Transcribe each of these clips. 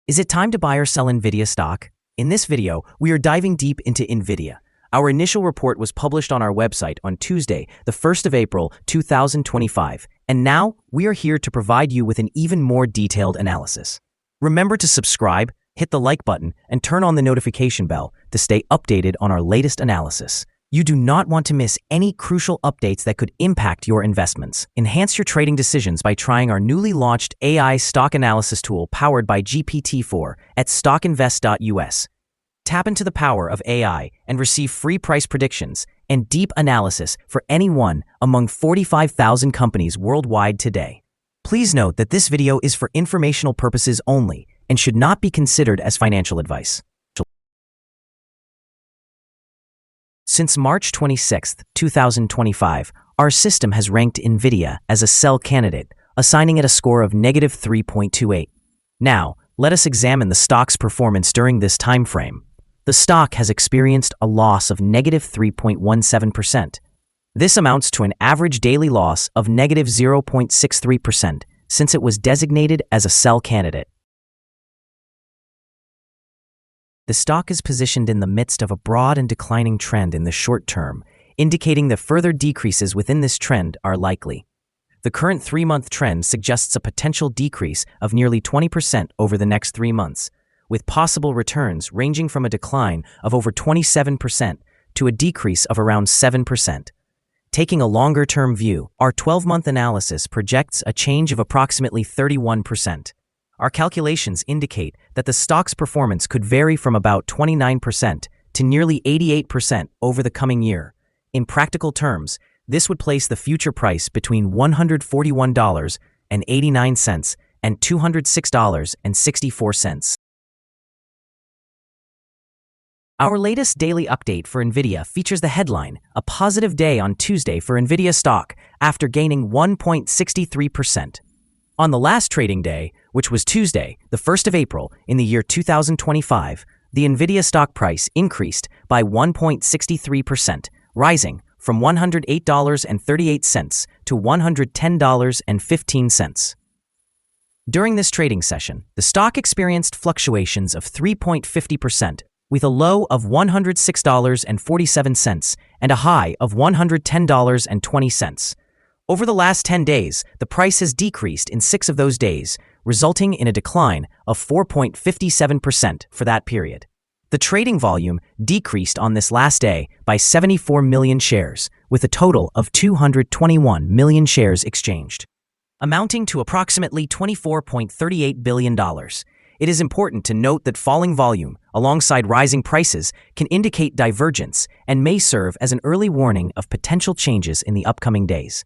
Is it time to buy or sell Nvidia stock? In this video, we are diving deep into Nvidia. Our initial report was published on our website on Tuesday, the 1st of April, 2025, and now we are here to provide you with an even more detailed analysis. Remember to subscribe, hit the like button, and turn on the notification bell to stay updated on our latest analysis. You do not want to miss any crucial updates that could impact your investments. Enhance your trading decisions by trying our newly launched AI stock analysis tool powered by GPT-4 at StockInvest.us. Tap into the power of AI and receive free price predictions and deep analysis for any one among 45,000 companies worldwide today. Please note that this video is for informational purposes only and should not be considered as financial advice. Since March 26, 2025, our system has ranked Nvidia as a sell candidate, assigning it a score of -3.28. Now, let us examine the stock's performance during this time frame. The stock has experienced a loss of -3.17%. This amounts to an average daily loss of -0.63% since it was designated as a sell candidate. The stock is positioned in the midst of a broad and declining trend in the short term, indicating that further decreases within this trend are likely. The current 3-month trend suggests a potential decrease of nearly 20% over the next 3 months, with possible returns ranging from a decline of over 27% to a decrease of around 7%. Taking a longer-term view, our 12-month analysis projects a change of approximately 31%. Our calculations indicate that the stock's performance could vary from about 29% to nearly 88% over the coming year. In practical terms, this would place the future price between $141.89 and $206.64. Our latest daily update for Nvidia features the headline, "A positive day on Tuesday for Nvidia stock after gaining 1.63%. On the last trading day, which was Tuesday, the 1st of April, in the year 2025, the Nvidia stock price increased by 1.63%, rising from $108.38 to $110.15. During this trading session, the stock experienced fluctuations of 3.50%, with a low of $106.47 and a high of $110.20. Over the last 10 days, the price has decreased in 6 of those days, resulting in a decline of 4.57% for that period. The trading volume decreased on this last day by 74 million shares, with a total of 221 million shares exchanged, amounting to approximately $24.38 billion. It is important to note that falling volume, alongside rising prices, can indicate divergence and may serve as an early warning of potential changes in the upcoming days.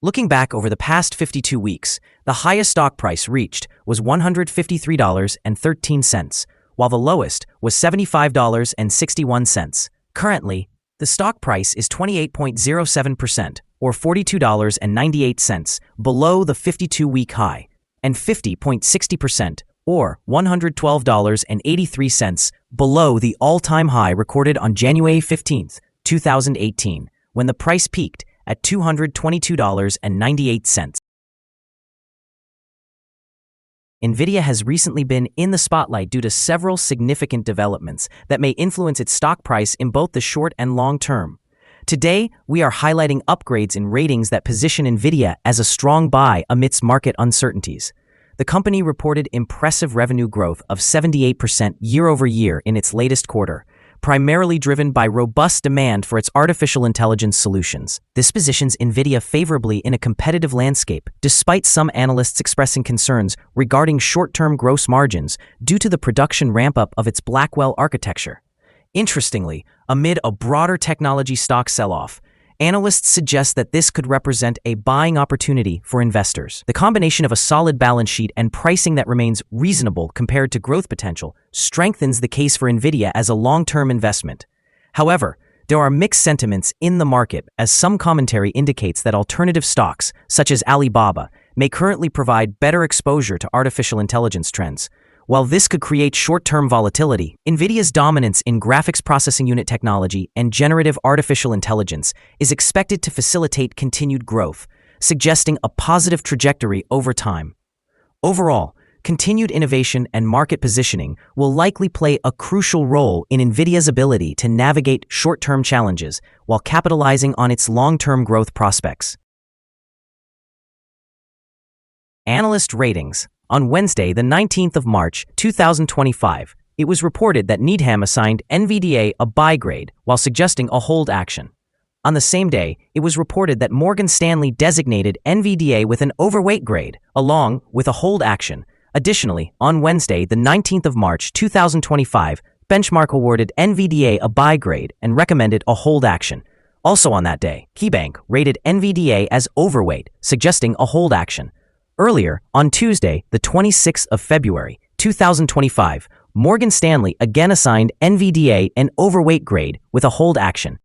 Looking back over the past 52 weeks, the highest stock price reached was $153.13, while the lowest was $75.61. Currently, the stock price is 28.07%, or $42.98, below the 52-week high, and 50.60%, or $112.83, below the all-time high recorded on January 15, 2018, when the price peaked at $222.98. Nvidia has recently been in the spotlight due to several significant developments that may influence its stock price in both the short and long term. Today, we are highlighting upgrades in ratings that position Nvidia as a strong buy amidst market uncertainties. The company reported impressive revenue growth of 78% year-over-year in its latest quarter, primarily driven by robust demand for its artificial intelligence solutions. This positions Nvidia favorably in a competitive landscape, despite some analysts expressing concerns regarding short-term gross margins due to the production ramp-up of its Blackwell architecture. Interestingly, amid a broader technology stock sell-off, analysts suggest that this could represent a buying opportunity for investors. The combination of a solid balance sheet and pricing that remains reasonable compared to growth potential strengthens the case for Nvidia as a long-term investment. However, there are mixed sentiments in the market, as some commentary indicates that alternative stocks, such as Alibaba, may currently provide better exposure to artificial intelligence trends. While this could create short-term volatility, Nvidia's dominance in graphics processing unit technology and generative artificial intelligence is expected to facilitate continued growth, suggesting a positive trajectory over time. Overall, continued innovation and market positioning will likely play a crucial role in Nvidia's ability to navigate short-term challenges while capitalizing on its long-term growth prospects. Analyst ratings. On Wednesday, the 19th of March, 2025, it was reported that Needham assigned NVDA a buy grade while suggesting a hold action. On the same day, it was reported that Morgan Stanley designated NVDA with an overweight grade, along with a hold action. Additionally, on Wednesday, the 19th of March, 2025, Benchmark awarded NVDA a buy grade and recommended a hold action. Also on that day, KeyBank rated NVDA as overweight, suggesting a hold action. Earlier, on Tuesday, the 26th of February, 2025, Morgan Stanley again assigned NVDA an overweight grade with a hold action.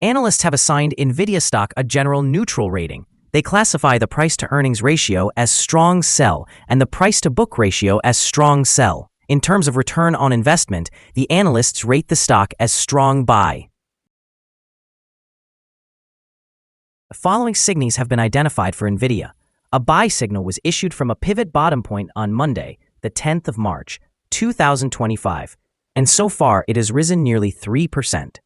Analysts have assigned Nvidia stock a general neutral rating. They classify the price-to-earnings ratio as strong sell and the price-to-book ratio as strong sell. In terms of return on investment, the analysts rate the stock as strong buy. The following signals have been identified for Nvidia. A buy signal was issued from a pivot bottom point on Monday, the 10th of March, 2025, and so far it has risen nearly 3%.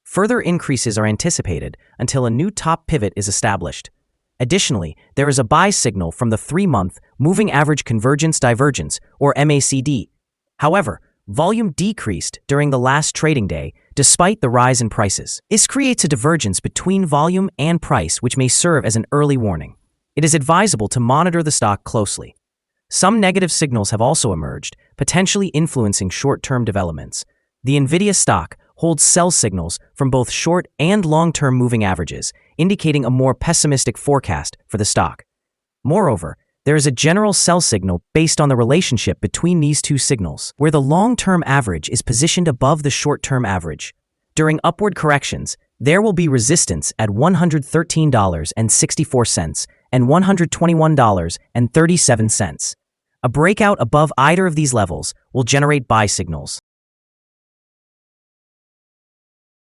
Further increases are anticipated until a new top pivot is established. Additionally, there is a buy signal from the 3-month Moving Average Convergence Divergence, or MACD. However, volume decreased during the last trading day despite the rise in prices. This creates a divergence between volume and price which may serve as an early warning. It is advisable to monitor the stock closely. Some negative signals have also emerged, potentially influencing short-term developments. The Nvidia stock holds sell signals from both short and long-term moving averages, indicating a more pessimistic forecast for the stock. Moreover, there is a general sell signal based on the relationship between these two signals, where the long-term average is positioned above the short-term average. During upward corrections, there will be resistance at $113.64 and $121.37. A breakout above either of these levels will generate buy signals.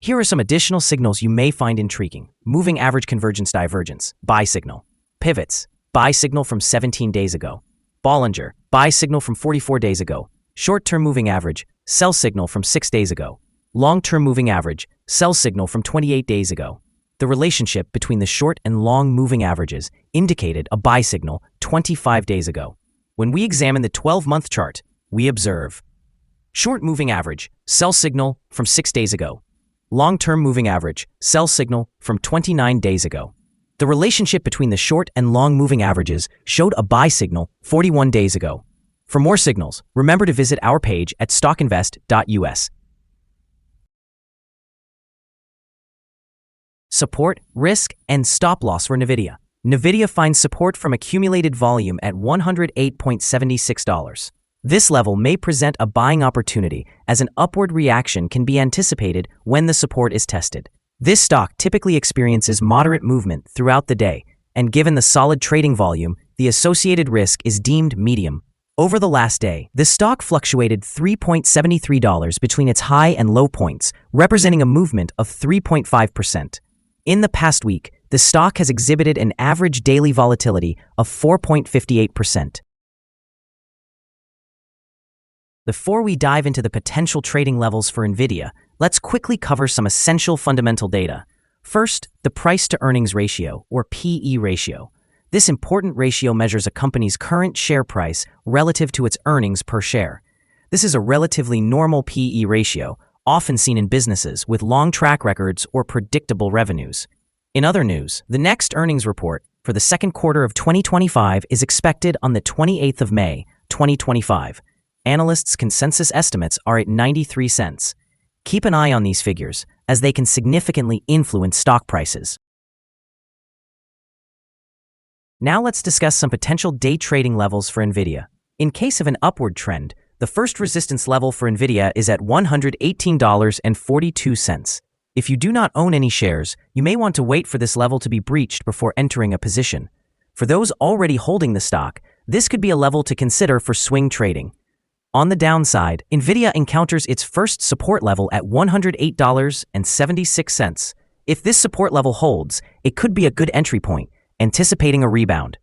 Here are some additional signals you may find intriguing. Moving Average Convergence Divergence, buy signal. Pivots, buy signal from 17 days ago. Bollinger, buy signal from 44 days ago. Short-term moving average, sell signal from 6 days ago. Long-term moving average, sell signal from 28 days ago. The relationship between the short and long moving averages indicated a buy signal 25 days ago. When we examine the 12-month chart, we observe short moving average, sell signal from 6 days ago. Long-term moving average, sell signal from 29 days ago. The relationship between the short and long moving averages showed a buy signal 41 days ago. For more signals, remember to visit our page at StockInvest.us. Support, risk, and stop loss for Nvidia. Nvidia finds support from accumulated volume at $108.76. This level may present a buying opportunity as an upward reaction can be anticipated when the support is tested. This stock typically experiences moderate movement throughout the day, and given the solid trading volume, the associated risk is deemed medium. Over the last day, the stock fluctuated $3.73 between its high and low points, representing a movement of 3.5%. In the past week, the stock has exhibited an average daily volatility of 4.58%. Before we dive into the potential trading levels for Nvidia, let's quickly cover some essential fundamental data. First, the price-to-earnings ratio, or PE ratio. This important ratio measures a company's current share price relative to its earnings per share. This is a relatively normal PE ratio, often seen in businesses with long track records or predictable revenues. In other news, the next earnings report for the second quarter of 2025 is expected on the 28th of May, 2025. Analysts' consensus estimates are at 93 cents. Keep an eye on these figures, as they can significantly influence stock prices. Now let's discuss some potential day trading levels for Nvidia. In case of an upward trend, the first resistance level for Nvidia is at $118.42. If you do not own any shares, you may want to wait for this level to be breached before entering a position. For those already holding the stock, this could be a level to consider for swing trading. On the downside, Nvidia encounters its first support level at $108.76. If this support level holds, it could be a good entry point, anticipating a rebound.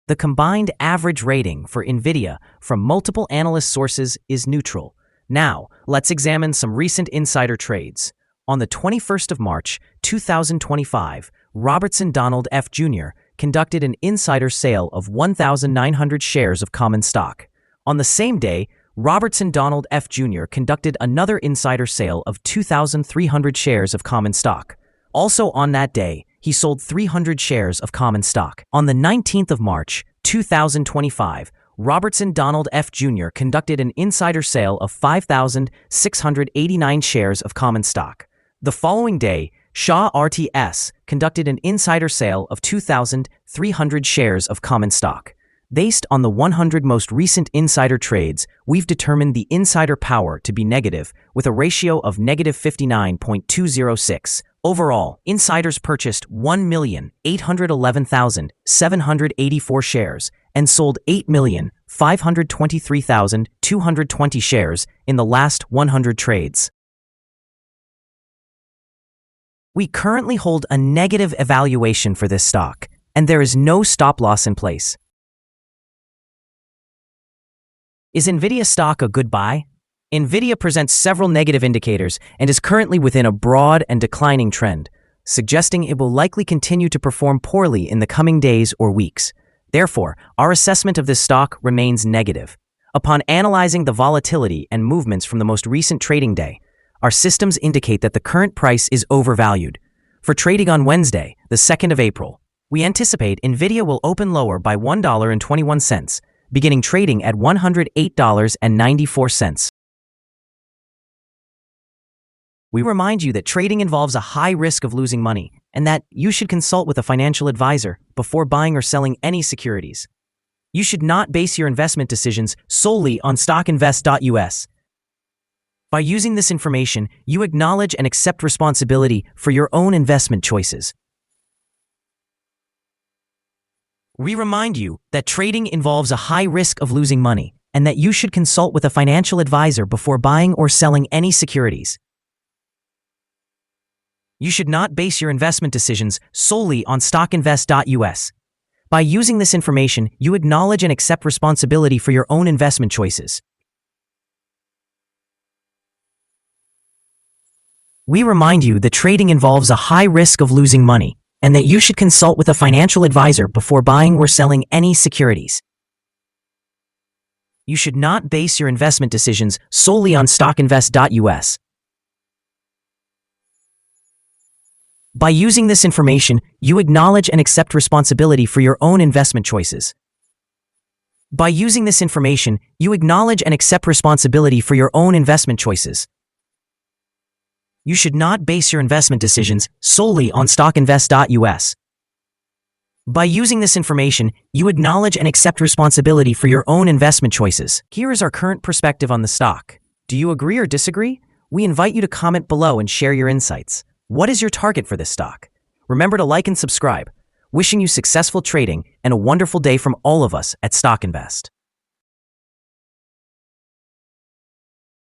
The combined average rating for Nvidia from multiple analyst sources is neutral. Now, let's examine some recent insider trades. On the 21st of March, 2025, Robertson Donald F. Jr. conducted an insider sale of 1,900 shares of common stock. On the same day, Robertson Donald F. Jr. conducted another insider sale of 2,300 shares of common stock. Also on that day, he sold 300 shares of common stock. On the 19th of March, 2025, Robertson Donald F. Jr. conducted an insider sale of 5,689 shares of common stock. The following day, Shaw RTS conducted an insider sale of 2,300 shares of common stock. Based on the 100 most recent insider trades, we've determined the insider power to be negative with a ratio of negative 59.206. Overall, insiders purchased 1,811,784 shares and sold 8,523,220 shares in the last 100 trades. We currently hold a negative evaluation for this stock, and there is no stop loss in place. Is Nvidia stock a good buy? Nvidia presents several negative indicators and is currently within a broad and declining trend, suggesting it will likely continue to perform poorly in the coming days or weeks. Therefore, our assessment of this stock remains negative. Upon analyzing the volatility and movements from the most recent trading day, our systems indicate that the current price is overvalued. For trading on Wednesday, the 2nd of April, we anticipate Nvidia will open lower by $1.21, beginning trading at $108.94. We remind you that trading involves a high risk of losing money and that you should consult with a financial advisor before buying or selling any securities. You should not base your investment decisions solely on StockInvest.us. By using this information, you acknowledge and accept responsibility for your own investment choices. We remind you that trading involves a high risk of losing money and that you should consult with a financial advisor before buying or selling any securities. You should not base your investment decisions solely on StockInvest.us. By using this information, you acknowledge and accept responsibility for your own investment choices. We remind you that trading involves a high risk of losing money and that you should consult with a financial advisor before buying or selling any securities. You should not base your investment decisions solely on StockInvest.us. By using this information, you acknowledge and accept responsibility for your own investment choices. By using this information, you acknowledge and accept responsibility for your own investment choices. You should not base your investment decisions solely on StockInvest.us. By using this information, you acknowledge and accept responsibility for your own investment choices. Here is our current perspective on the stock. Do you agree or disagree? We invite you to comment below and share your insights. What is your target for this stock? Remember to like and subscribe. Wishing you successful trading and a wonderful day from all of us at StockInvest.